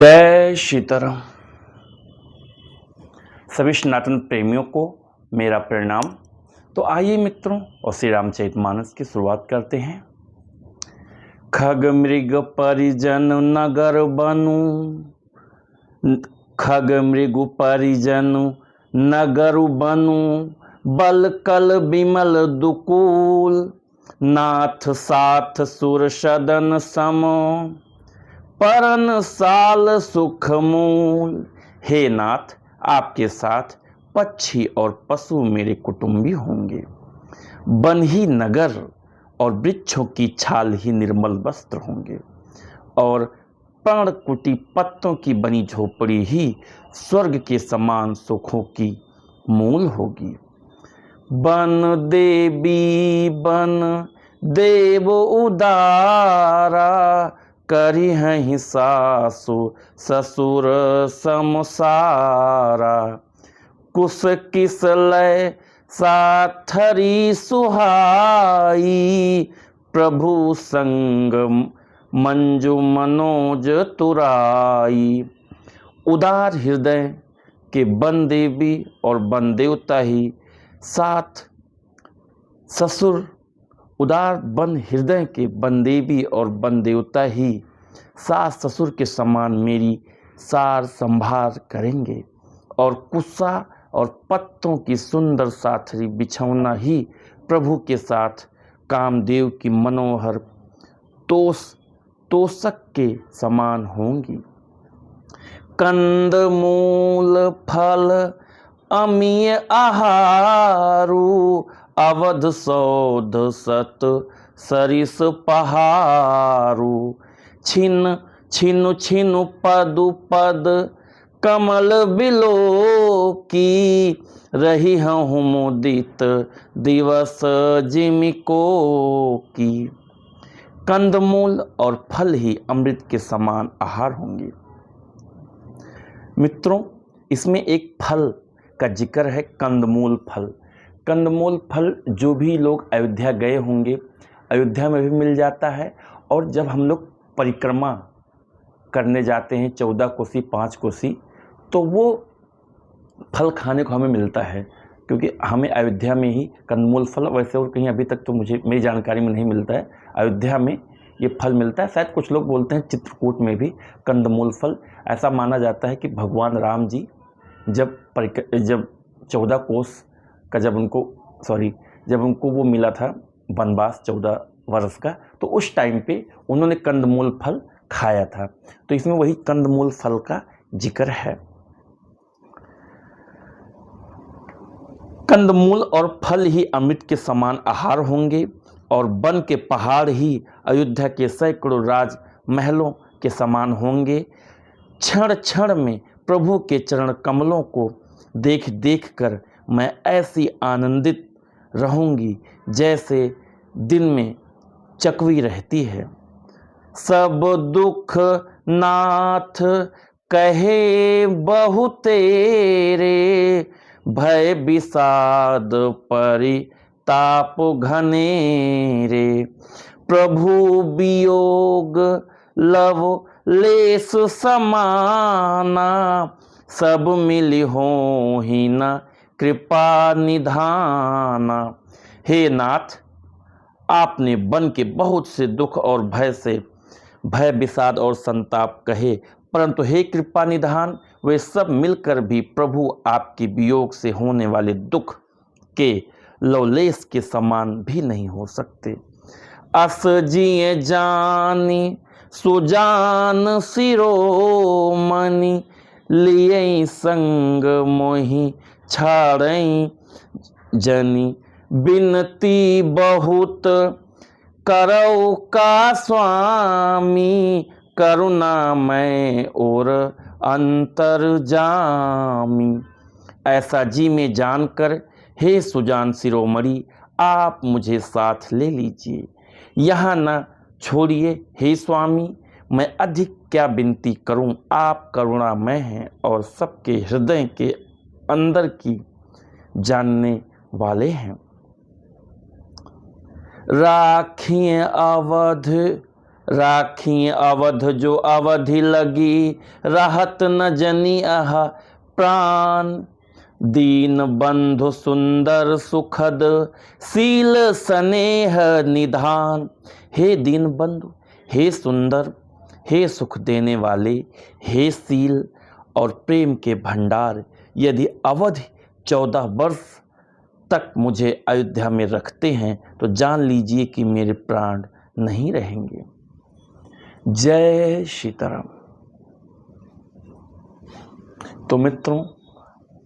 जय सीताराम। सभी सनातन प्रेमियों को मेरा प्रणाम। तो आइए मित्रों और श्री रामचरितमानस की शुरुआत करते हैं। खग मृग परिजन नगर बनु, खग मृग परिजन नगर बनु, बल कल विमल दुकूल, नाथ साथ सुर सदन सम, परन साल सुख मूल। हे नाथ, आपके साथ पक्षी और पशु मेरे कुटुंबी होंगे। वन ही नगर और वृक्षों की छाल ही निर्मल वस्त्र होंगे, और पर्णकुटी पत्तों की बनी झोपड़ी ही स्वर्ग के समान सुखों की मूल होगी। बन देव उदारा, करी हैं सासु ससुर समसारा। कुश किस लय साथरी सुहाई, प्रभु संग मंजु मनोज तुराई। उदार हृदय के वन देवी और वन देवता ही साथ ससुर, उदार वन हृदय के वन देवी और वन देवता ही सास ससुर के समान मेरी सार संभार करेंगे, और कुस्सा और पत्तों की सुंदर साथरी बिछौना ही प्रभु के साथ कामदेव की मनोहर तोषक के समान होंगी। कंद मूल फल अमीय आहारू, अवध सौध सत सरिस पहारू। छिन छिनु छिनु पदु पद कमल बिलो की, रही हूँ मुदित दिवस जिमिको की। कंदमूल और फल ही अमृत के समान आहार होंगे। मित्रों, इसमें एक फल का जिक्र है, कंदमूल फल। कंदमूल फल जो भी लोग अयोध्या गए होंगे, अयोध्या में भी मिल जाता है, और जब हम लोग परिक्रमा करने जाते हैं 14 कोसी 5 कोसी, तो वो फल खाने को हमें मिलता है, क्योंकि हमें अयोध्या में ही कंदमूल फल, वैसे और कहीं अभी तक तो मुझे मेरी जानकारी में नहीं मिलता है, अयोध्या में ये फल मिलता है। शायद कुछ लोग बोलते हैं चित्रकूट में भी कंदमूल फल। ऐसा माना जाता है कि भगवान राम जी जब 14 कोस का जब उनको वो मिला था वनवास 14 वर्ष का, तो उस टाइम पे उन्होंने कंदमूल फल खाया था। तो इसमें वही कंदमूल फल का जिक्र है। कंदमूल और फल ही अमृत के समान आहार होंगे, और वन के पहाड़ ही अयोध्या के सैकड़ों राज महलों के समान होंगे। क्षण क्षण में प्रभु के चरण कमलों को देख देख कर मैं ऐसी आनंदित रहूंगी जैसे दिन में चकवी रहती है। सब दुख नाथ कहे बहु तेरे, भय विषाद परिताप घनेरे। प्रभु वियोग लव लेस समाना, सब मिली हो ही न कृपा निधाना। हे नाथ, आपने वन के बहुत से दुख और भय विषाद और संताप कहे, परंतु हे कृपा निधान, वे सब मिलकर भी प्रभु आपके वियोग से होने वाले दुख के लवलेश के समान भी नहीं हो सकते। अस जिए जानी सुजान शिरोमणि, लिए संग मोहि छाड़ई जनी। बिनती बहुत करौ का स्वामी, करुणामय और अंतर्जामी। ऐसा जी में जानकर हे सुजान शिरोमणि, आप मुझे साथ ले लीजिए, यहाँ न छोड़िए हे स्वामी। मैं अधिक क्या विनती करूं, आप करुणामय हैं और सबके हृदय के अंदर की जानने वाले हैं। राखिए अवध राखी अवध जो अवधि लगी, राहत न जनी आहा प्राण। दीन बंधु सुंदर सुखद, सील स्नेह निधान। हे दीन बंधु, हे सुंदर, हे सुख देने वाले, हे सील और प्रेम के भंडार, यदि अवधि 14 वर्ष तक मुझे अयोध्या में रखते हैं तो जान लीजिए कि मेरे प्राण नहीं रहेंगे। जय सीताराम। तो मित्रों,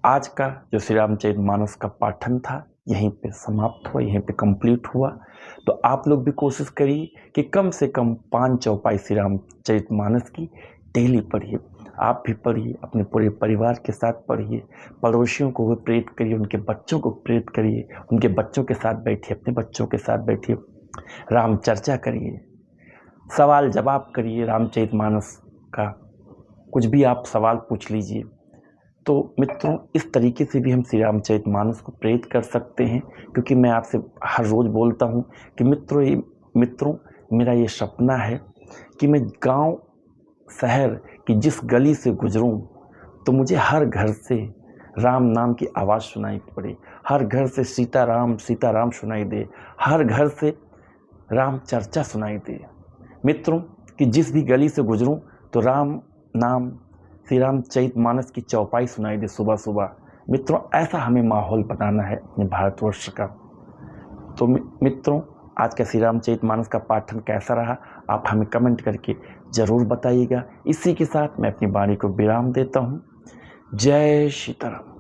आज का जो श्री रामचरितमानस का पाठन था यहीं पे समाप्त हुआ, यहीं पे कंप्लीट हुआ। तो आप लोग भी कोशिश करिए कि कम से कम 5 चौपाई श्री रामचरितमानस की डेली पढ़िए। आप भी पढ़िए, अपने पूरे परिवार के साथ पढ़िए, पड़ोसियों को भी प्रेरित करिए, उनके बच्चों को प्रेरित करिए, उनके बच्चों के साथ बैठिए, अपने बच्चों के साथ बैठिए, राम चर्चा करिए, सवाल जवाब करिए, रामचरितमानस का कुछ भी आप सवाल पूछ लीजिए। तो मित्रों, इस तरीके से भी हम श्री रामचरितमानस को प्रेरित कर सकते हैं, क्योंकि मैं आपसे हर रोज़ बोलता हूँ कि मित्रों मेरा ये सपना है कि मैं गांव शहर की जिस गली से गुजरूं तो मुझे हर घर से राम नाम की आवाज़ सुनाई पड़े, हर घर से सीताराम सीताराम सुनाई दे, हर घर से राम चर्चा सुनाई दे। मित्रों, कि जिस भी गली से गुजरूं तो राम नाम श्री रामचरितमानस की चौपाई सुनाई दे सुबह सुबह। मित्रों, ऐसा हमें माहौल बनाना है अपने भारतवर्ष का। तो मित्रों, आज का श्री रामचरितमानस का पाठन कैसा रहा आप हमें कमेंट करके ज़रूर बताइएगा। इसी के साथ मैं अपनी वाणी को विराम देता हूँ। जय सीताराम।